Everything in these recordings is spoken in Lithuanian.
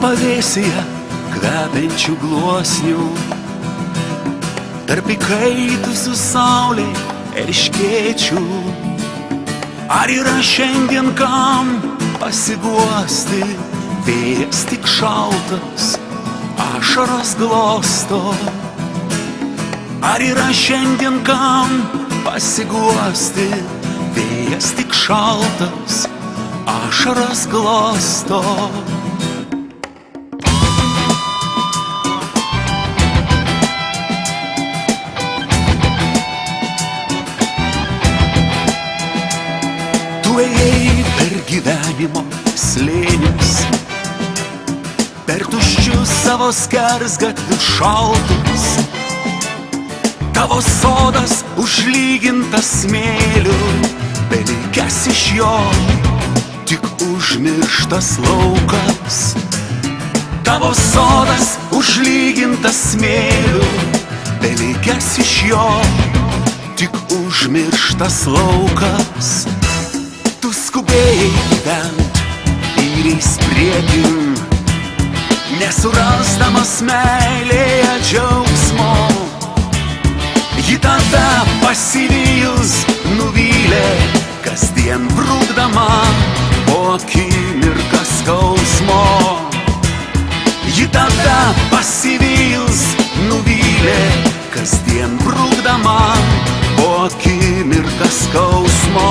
pavėsyje kvepiančių gluosnių, tarp įkaitusių saulei erškėčių. Ar yra šiandien kam pasiguosti, vėjas tik šaltas, ašaras glosto. Ar yra šiandien kam pasiguosti, vėjas tik šaltas, ašaras glosto. Tu ėjai per gyvenimo slėnius, per tuščius savo skersgatvius šaltus. Tavo sodas užlygintas smėliu, belikęs iš jo tik užmirštas laukas. Tavo sodas užlygintas smėliu, belikęs iš jo tik užmirštas laukas. Tu skubėjai gyvent ir įspriekin, nesurasdamas meilėje džiaugsmo. Ji tave pasivijus nuvylė, kasdien brukdama po akimirką skausmo. Ji tave pasivijus nuvylė, kasdien brukdama po akimirką skausmo.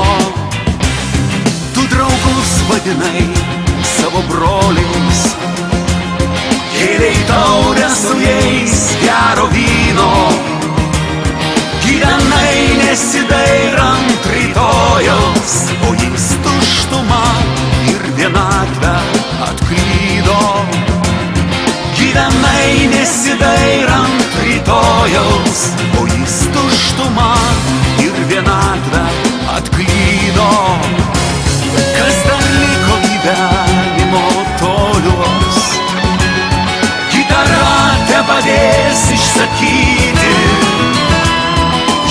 Tu draugus vadinai savo broliais, kėlei taurę su jais gero vyno. Gyvenai nesidairant rytojaus, o jis tuštumą ir vienatvę atklydo. Gyvenai nesidairant rytojaus, o jis tuštumą ir vienatvę atklydo. Kas dar liko gyvenimo toliuos, gitara tepadės išsakyti.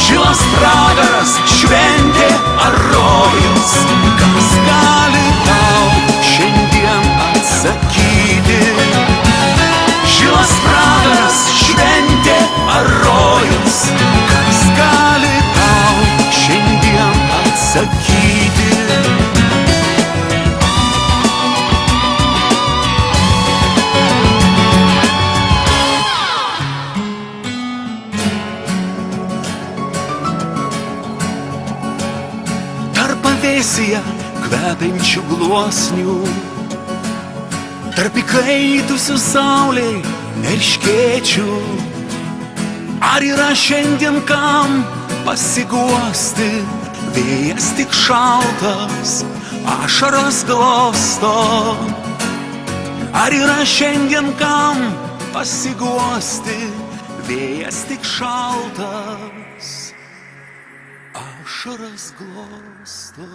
Žilas pragaras, šventė ar rojus, kas gali tau šiandien atsakyti. Žilas pragaras, šventė ar rojus, kas gali tau šiandien atsakyti. Pavėsyje kvepiančių gluosnių, tarp įkaitusių saulei erškėčių. Ar yra šiandien kam pasiguosti, vėjas tik šaltas, ašaras glosto. Ar yra šiandien kam pasiguosti, vėjas tik šaltas, ašaras glosto.